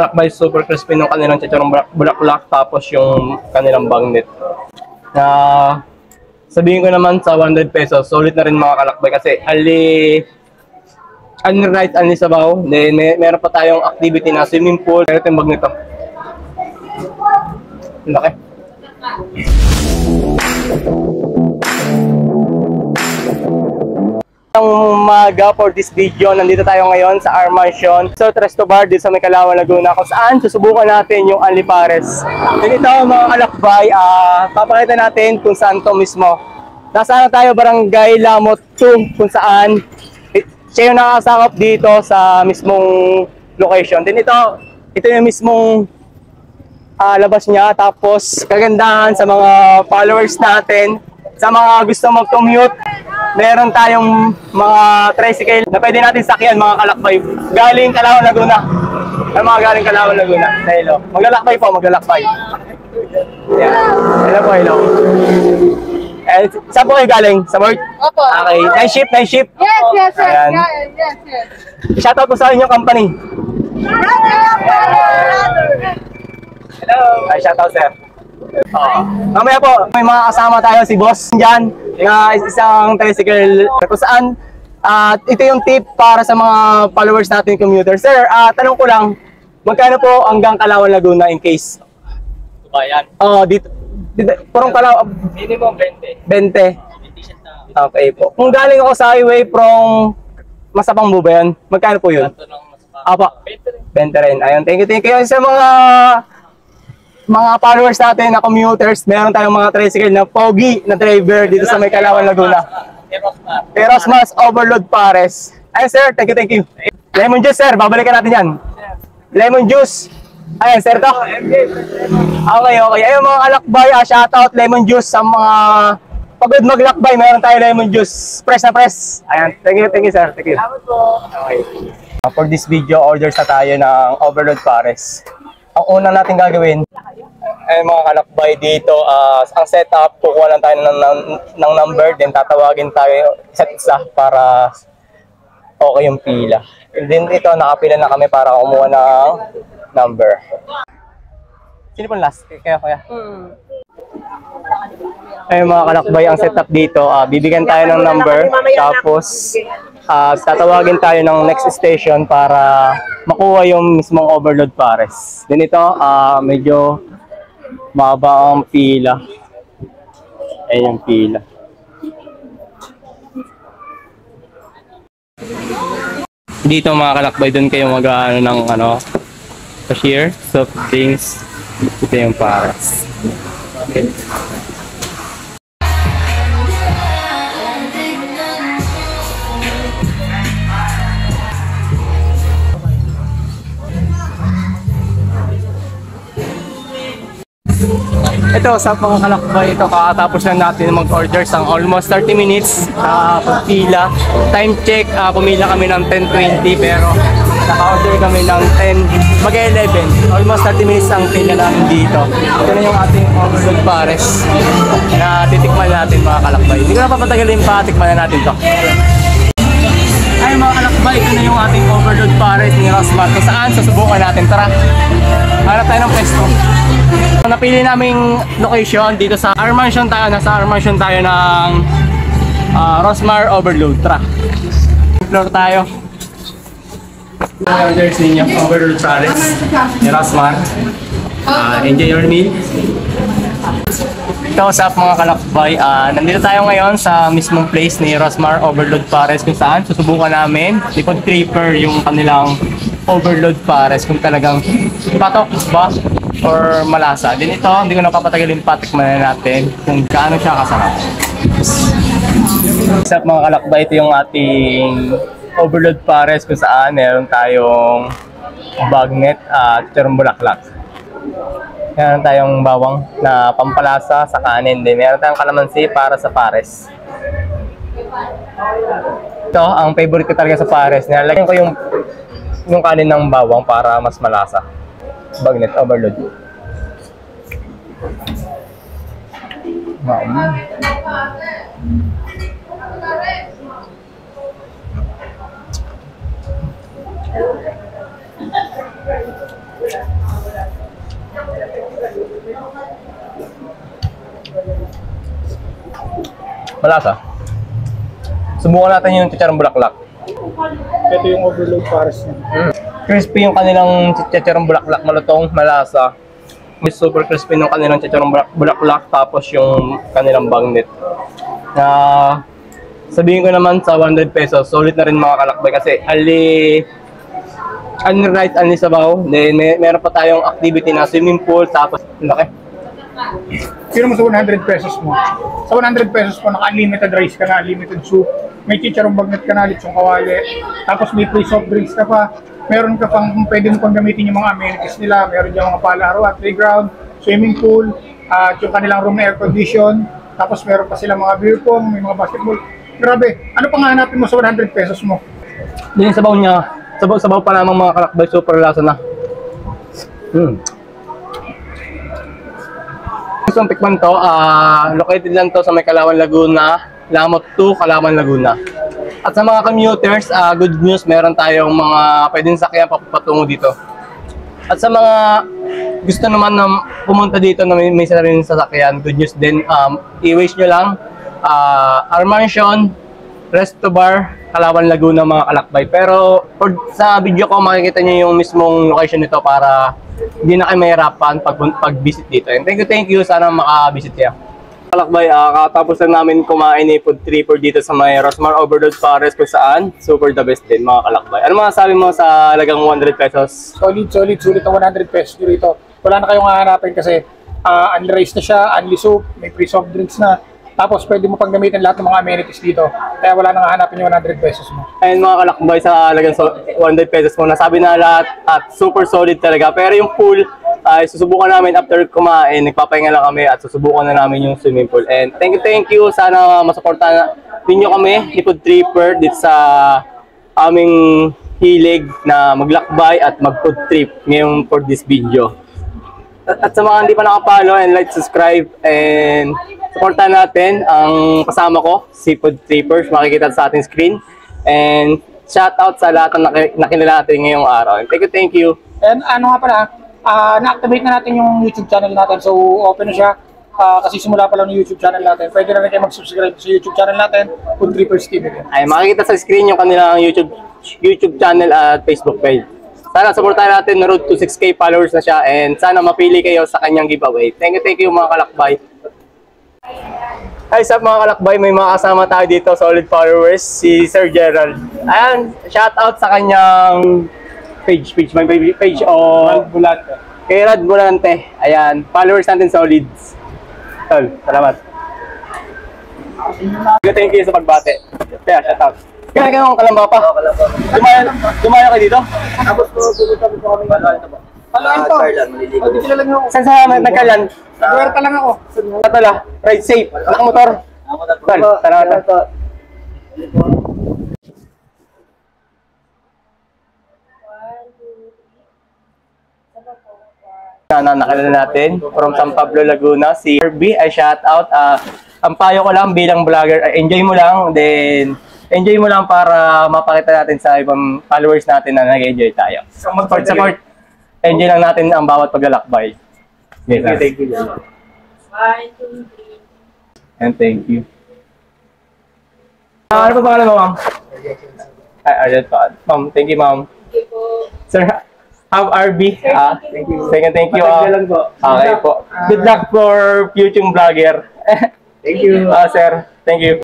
kalakbay, super crispy ng kanilang chicharong bulaklak, tapos yung kanilang bagnet. Sabihin ko naman sa 100 pesos, solid na rin mga kalakbay kasi only right, only sabaw. Then meron pa tayong activity na swimming pool. Meron tayong bagnet to. Laki. Umaga for this video, nandito tayo ngayon sa our mansion Resort Resto Bar dito sa May Calauan, Laguna, kung saan susubukan natin yung Only Pares. Dito mga kalakbay, papakita natin kung saan to mismo. Nasaan tayo, Barangay Lamot 2, kung saan siya yung nakasakop dito sa mismong location. Din ito yung mismong labas niya. Tapos kagandahan sa mga followers natin, sa mga gusto mag-commute, meron tayong mga tricycle na pwede natin sakyan mga kalakbay. Galing Calauan, Laguna. Ay mga galing Calauan, Laguna. Hello. Maglalakbay po, maglalakbay. Yeah. Hello po, hello. Saan po kayo galing? Sa work? Opo. Okay. Night shift, night shift? Yes. Ayan. Yes. Shoutout po sa inyong company. Hello. Ay, shoutout sir. Mamaya po, may mga kasama tayo si boss dyan na isang tricycle kung saan ito yung tip para sa mga followers natin commuter. Sir, tanong ko lang, magkano po hanggang Calauan, Laguna in case? Bayan. Dito purong Calauan. Minimum 20. 20. Okay po. Kung galing ako sa highway from Masabang mo ba yan? Magkano po yun? Apa, 20 rin. Ayun, thank you sa mga followers natin na commuters. Meron tayong mga tricycle na pogi na driver dito sa May Calauan, Laguna. Erosmas Overload Pares. Ayun sir, thank you. Lemon juice sir, babalikan natin yan. Lemon juice. Ayun sir to. Okay. Ayun mga kalakbay, shoutout lemon juice sa mga pagod maglakbay. Meron tayo lemon juice. Fresh na fresh. Ayun, thank you sir. Thank you. Okay. For this video, orders na tayo ng Overload Pares. Ang una natin gagawin ay mga kalakbay dito, ang setup, kukuha lang tayo ng number, then tatawagin tayo isa't isa para okay yung pila. And then ito, nakapila na kami para kumuha ng number. Sino pong last? Kaya. Ay mga kalakbay, ang setup dito, bibigyan tayo ng number, tapos tatawagin tayo ng next station para makuha yung mismong Overload Pares. Then ito, medyo mahaba ang pila. Ayun yung pila. Dito mga kalakbay, doon kayo mag-ano ng cashier, soft drinks. Ito yung Pares. Okay. Ito sa mga kalakbay, ito kakatapos na natin mag-order sang almost 30 minutes pagpila. Time check, pumila kami ng 10:20 pero naka-order kami ng 10, mag-11. Almost 30 minutes ang pila namin dito. Ito na yung ating Overload Pares na titikman natin mga kalakbay. Hindi ko na papatagalin pa, tikman na natin to. Ay mga kalakbay, ito na yung ating Overload Pares ni Rosmar. Kung saan, susubukan natin. Tara, hanap tayo ng pwesto. Napili naming location dito sa our mansion tayo. Nasa our mansion tayo ng Rosmar Overload. Tara, floor tayo. Orders ninyo, Overload Pares ni Rosmar. Enjoy your meal. Ito sa mga kalakbay, nandito tayo ngayon sa mismong place ni Rosmar Overload Pares kung saan susubukan namin ipag-tripper yung kanilang Overload Pares kung talagang patok ba or malasa. Din ito, hindi ko napapatagalin, patikman na natin kung gaano siya kasarap. Sa mga kalakbay, ito yung ating Overload Pares kung saan meron tayong bagnet at chicharong bulaklak. Meron tayong bawang na pampalasa sa kanin din. Meron tayong kalamansi para sa pares. Ito, ang favorite ko talaga sa pares. Nilalagyan ko yung kanin ng bawang para mas malasa. Bagnet Overload. Malasa. Subukan natin yung chicharong bulaklak. Ito yung overload pares niya. Crispy yung kanilang chicharong bulaklak, malutong, malasa. May super crispy yung kanilang chicharong bulaklak, tapos yung kanilang bagnet. Sabihin ko naman sa 100 pesos, solid na rin mga kalakbay kasi only right, only sabaw. Then meron pa tayong activity na swimming pool, tapos laki. Sino mo sa 100 pesos mo? Sa 100 pesos mo, naka-unlimited rice ka na, unlimited soup, may chicharong bagnet ka na, litsong kawali, tapos may free soft drinks ka pa, meron ka pang, pwede mo pang gamitin yung mga amenities nila, meron dyan mga palaro at playground, swimming pool, at yung kanilang room na air condition, tapos meron pa sila mga beer pong, may mga basketball. Grabe, ano pang hanapin mo sa 100 pesos mo? Yung sabaw niya, sabaw pa namang mga kalakbay, super lasa na. Gusto kong tikman to, located lang to sa may Calauan, Laguna, Lamot 2, Calauan, Laguna. At sa mga commuters, good news, meron tayong mga pwedeng sakyan patungo dito. At sa mga gusto naman na pumunta dito na may sariling sasakyan, good news din, i-wish nyo lang, our mansion, Resto Bar, Calauan, Laguna mga kalakbay. Pero sa video ko makikita nyo yung mismong location nito para hindi na kayo mahirapan pag-visit dito. And thank you, sana maka-visit kayo. Kalakbay, katapos lang namin kumain ni food tripper dito sa may Rosmar Overload Pares kung saan super the best din mga kalakbay. Ano masasabi mo sa halagang 100 pesos? Solid, sulit ang 100 pesos dito. Wala na kayong hahanapin kasi unli rice na siya, unli soup, may free soft drinks na. Tapos pwede mo pang gamitin lahat ng mga amenities dito. Kaya wala nang hahanapin yung 100 pesos mo. Ayun mga kalakbay, sa halagang 100 pesos mo, nasabi na lahat at super solid talaga. Pero yung pool, susubukan namin after kumain, nagpapahinga lang kami at susubukan na namin yung swimming pool. And thank you, sana masuportahan ninyo kami ni Food Tripper dito sa aming hilig na maglakbay at mag-food trip ngayon for this video. At sa mga hindi pa nakapalo, and like, subscribe, and supportan natin ang kasama ko, si Food Trippers, makikita sa ating screen. And shout out sa lahat ng nakilala natin ngayong araw. And thank you. And ano nga pala, na-activate na natin yung YouTube channel natin. So open na siya kasi simula pa lang yung YouTube channel natin. Pwede na rin kayo mag-subscribe sa YouTube channel natin, Food Trippers TV. Ay, makikita sa screen yung kanilang YouTube channel at Facebook page. Sana supportahan natin na road to 6K followers na siya, and sana mapili kayo sa kanyang giveaway. Thank you mga kalakbay. Hi, sup mga kalakbay, may mga kasama tayo dito, solid followers, si Sir Gerald. Ayan, shout out sa kanyang page o Bulante. kay Rad Bulante. Ayan, followers natin solids. Tol, salamat. Thank you sa pagbate. Kaya, shout out. Kaya kayong Kalamba pa? Dumayo kayo dito? Tapos pupunta ko kami Kalan ba? Kalan to. O, di kilala niyo ako. Saan sa nagkalan? Nag-werta lang ako. Tala, ride safe. Nakamotor. Tol, salamat. Nakilala natin from San Pablo, Laguna, si Herbie. Ay, shout out. Ang payo ko lang bilang vlogger, enjoy mo lang, then enjoy mo lang para mapakita natin sa ibang followers natin na nag-enjoy tayo. Support. Enjoy lang natin ang bawat paglalakbay. Yes, thank you. 1, 2, 3. And thank you. Ano pa pangalan mo, ma'am? Ay, Arjun pa. Ma'am, thank you, ma'am. Thank you po. Sir, have RB. Thank you. Thank you. Okay po. Good luck for future vlogger. Thank you. Sir. Thank you.